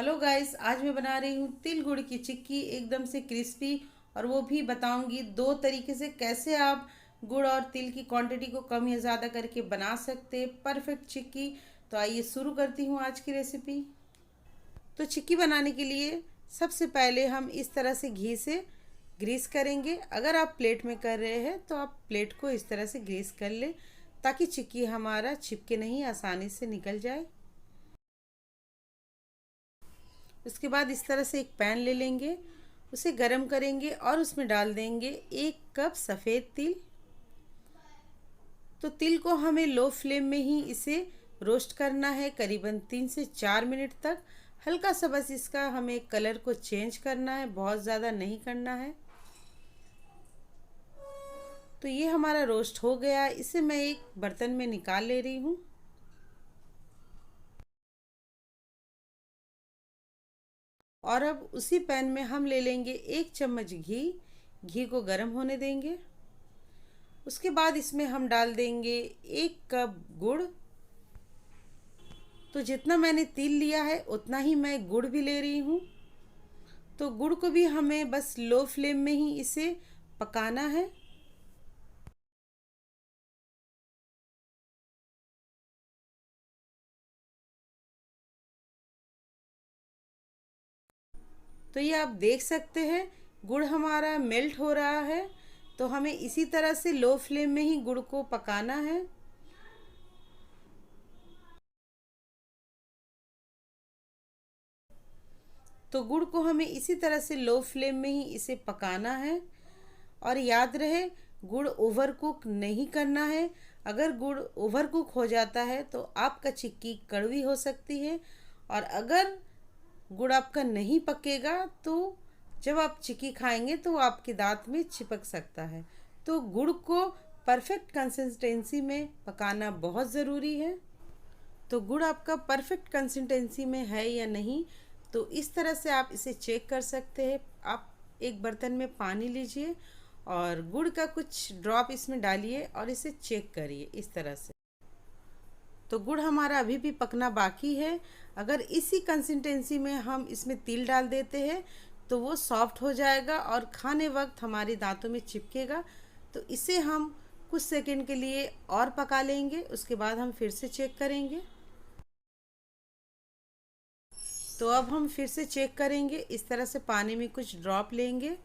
Hello guys, आज मैं बना रही हूँ तिल गुड़ की चिक्की, एकदम से क्रिस्पी। और वो भी बताऊंगी दो तरीके से कैसे आप गुड़ और तिल की क्वांटिटी को कम या ज़्यादा करके बना सकते हैं परफेक्ट चिक्की। तो आइए शुरू करती हूँ आज की रेसिपी। तो चिक्की बनाने के लिए सबसे पहले हम इस तरह से घी से ग्रीस करेंगे। अगर आप प्लेट में कर रहे हैं तो आप प्लेट को इस तरह से ग्रीस कर ले, ताकि चिक्की हमारा चिपके नहीं, आसानी से निकल जाए। उसके बाद इस तरह से एक पैन ले लेंगे, उसे गरम करेंगे और उसमें डाल देंगे 1 कप सफ़ेद तिल। तो तिल को हमें लो फ्लेम में ही इसे रोस्ट करना है, करीबन 3 से 4 मिनट तक। हल्का सा बस इसका हमें कलर को चेंज करना है, बहुत ज़्यादा नहीं करना है। तो ये हमारा रोस्ट हो गया, इसे मैं एक बर्तन में निकाल ले रही हूँ। और अब उसी पैन में हम ले लेंगे 1 चम्मच घी। घी को गर्म होने देंगे। उसके बाद इसमें हम डाल देंगे 1 कप गुड़। तो जितना मैंने तिल लिया है उतना ही मैं गुड़ भी ले रही हूँ। तो गुड़ को भी हमें बस लो फ्लेम में ही इसे पकाना है। तो ये आप देख सकते हैं गुड़ हमारा मेल्ट हो रहा है। तो हमें इसी तरह से लो फ्लेम में ही गुड़ को पकाना है। तो गुड़ को हमें इसी तरह से लो फ्लेम में ही इसे पकाना है। और याद रहे, गुड़ ओवर कुक नहीं करना है। अगर गुड़ ओवर कुक हो जाता है तो आपका चिक्की कड़वी हो सकती है। और अगर गुड़ आपका नहीं पकेगा तो जब आप चिक्की खाएंगे तो आपके दांत में चिपक सकता है। तो गुड़ को परफेक्ट कंसिस्टेंसी में पकाना बहुत ज़रूरी है। तो गुड़ आपका परफेक्ट कंसिस्टेंसी में है या नहीं, तो इस तरह से आप इसे चेक कर सकते हैं। आप एक बर्तन में पानी लीजिए और गुड़ का कुछ ड्रॉप इसमें डालिए और इसे चेक करिए इस तरह से। तो गुड़ हमारा अभी भी पकना बाकी है। अगर इसी कंसिस्टेंसी में हम इसमें तिल डाल देते हैं तो वो सॉफ्ट हो जाएगा और खाने वक्त हमारे दांतों में चिपकेगा। तो इसे हम कुछ सेकंड के लिए और पका लेंगे, उसके बाद हम फिर से चेक करेंगे। तो अब हम फिर से चेक करेंगे, इस तरह से पानी में कुछ ड्रॉप लेंगे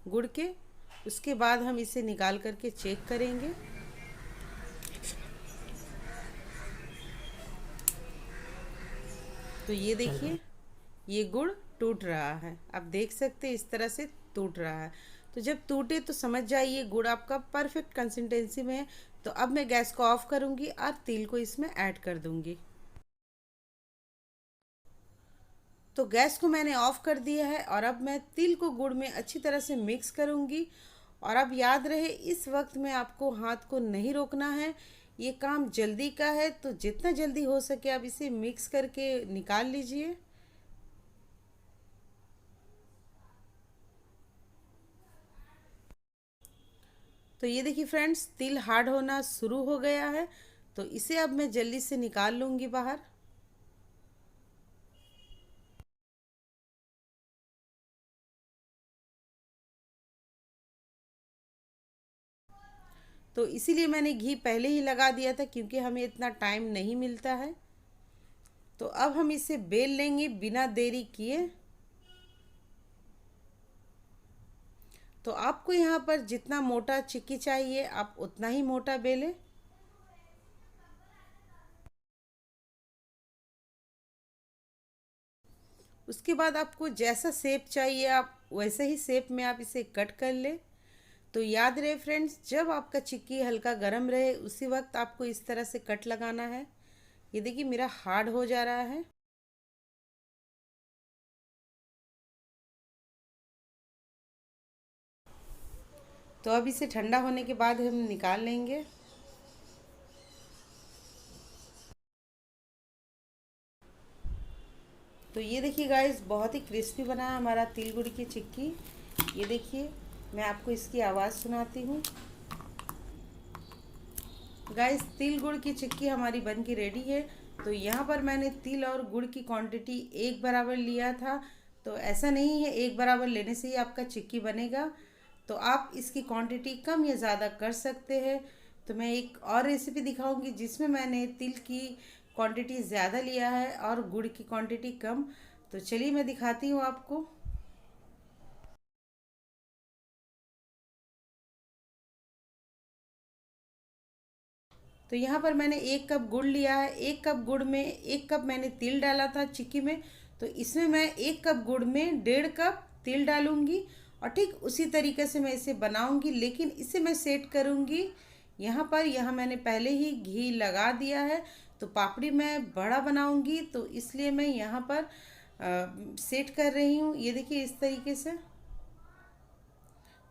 गुड़ के। उसके बाद हम इसे निकाल करके चेक करेंगे। तो ये देखिए, ये गुड़ टूट रहा है। आप देख सकते हैं इस तरह से टूट रहा है। तो जब टूटे तो समझ जाइए गुड़ आपका परफेक्ट कंसिस्टेंसी में है। तो अब मैं गैस को ऑफ करूँगी और तिल को इसमें ऐड कर दूँगी। तो गैस को मैंने ऑफ कर दिया है और अब मैं तिल को गुड़ में अच्छी तरह से मिक्स करूँगी। और अब याद रहे, इस वक्त में आपको हाथ को नहीं रोकना है, ये काम जल्दी का है। तो जितना जल्दी हो सके आप इसे मिक्स करके निकाल लीजिए। तो ये देखिए फ्रेंड्स, तिल हार्ड होना शुरू हो गया है। तो इसे अब मैं जल्दी से निकाल लूँगी बाहर। तो इसीलिए मैंने घी पहले ही लगा दिया था, क्योंकि हमें इतना टाइम नहीं मिलता है। तो अब हम इसे बेल लेंगे बिना देरी किए। तो आपको यहाँ पर जितना मोटा चिक्की चाहिए आप उतना ही मोटा बेलें। उसके बाद आपको जैसा शेप चाहिए आप वैसे ही शेप में आप इसे कट कर ले। तो याद रहे फ्रेंड्स, जब आपका चिक्की हल्का गर्म रहे उसी वक्त आपको इस तरह से कट लगाना है। ये देखिए मेरा हार्ड हो जा रहा है। तो अब इसे ठंडा होने के बाद हम निकाल लेंगे। तो ये देखिए गाइस, बहुत ही क्रिस्पी बना है हमारा तिल गुड़ की चिक्की। ये देखिए, मैं आपको इसकी आवाज़ सुनाती हूँ। गाइस, तिल गुड़ की चिक्की हमारी बन के रेडी है। तो यहाँ पर मैंने तिल और गुड़ की क्वांटिटी एक बराबर लिया था। तो ऐसा नहीं है एक बराबर लेने से ही आपका चिक्की बनेगा, तो आप इसकी क्वांटिटी कम या ज़्यादा कर सकते हैं। तो मैं एक और रेसिपी दिखाऊंगी जिसमें मैंने तिल की क्वांटिटी ज़्यादा लिया है और गुड़ की क्वांटिटी कम। तो चलिए मैं दिखाती हूँ आपको। तो यहाँ पर मैंने 1 कप गुड़ लिया है। 1 कप गुड़ में 1 कप मैंने तिल डाला था चिक्की में, तो इसमें मैं 1 कप गुड़ में 1.5 कप तिल डालूंगी और ठीक उसी तरीके से मैं इसे बनाऊंगी, लेकिन इसे मैं सेट करूंगी यहाँ मैंने पहले ही घी लगा दिया है। तो पापड़ी मैं बड़ा बनाऊंगी, तो इसलिए मैं यहाँ पर सेट कर रही हूँ। ये देखिए इस तरीके से।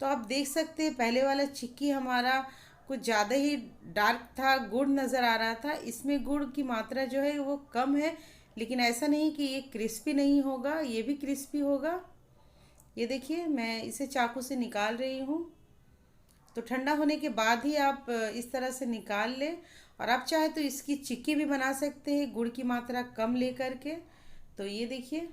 तो आप देख सकते हैं पहले वाला चिक्की हमारा कुछ ज़्यादा ही डार्क था, गुड़ नज़र आ रहा था। इसमें गुड़ की मात्रा जो है वो कम है, लेकिन ऐसा नहीं कि ये क्रिस्पी नहीं होगा, ये भी क्रिस्पी होगा। ये देखिए मैं इसे चाकू से निकाल रही हूँ। तो ठंडा होने के बाद ही आप इस तरह से निकाल लें, और आप चाहे तो इसकी चिक्की भी बना सकते हैं गुड़ की मात्रा कम लेकर के। तो ये देखिए,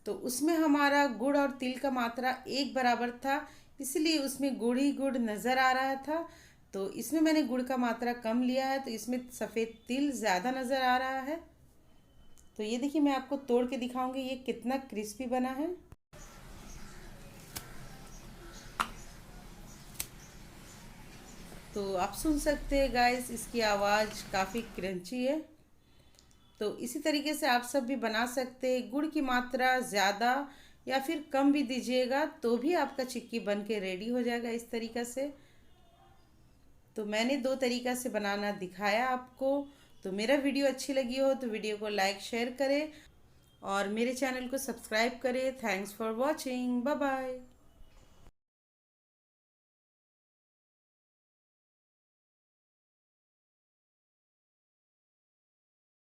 तो उसमें हमारा गुड़ और तिल का मात्रा एक बराबर था, इसलिए उसमें गुड़ ही गुड़ नज़र आ रहा था। तो इसमें मैंने गुड़ का मात्रा कम लिया है, तो इसमें सफ़ेद तिल ज़्यादा नज़र आ रहा है। तो ये देखिए मैं आपको तोड़ के दिखाऊंगी ये कितना क्रिस्पी बना है। तो आप सुन सकते हैं गाइस, इसकी आवाज़ काफ़ी क्रंची है। तो इसी तरीके से आप सब भी बना सकते हैं। गुड़ की मात्रा ज़्यादा या फिर कम भी दीजिएगा तो भी आपका चिक्की बन के रेडी हो जाएगा इस तरीक़ा से। तो मैंने 2 तरीक़ा से बनाना दिखाया आपको। तो मेरा वीडियो अच्छी लगी हो तो वीडियो को लाइक शेयर करें और मेरे चैनल को सब्सक्राइब करें। Thanks for watching, bye bye.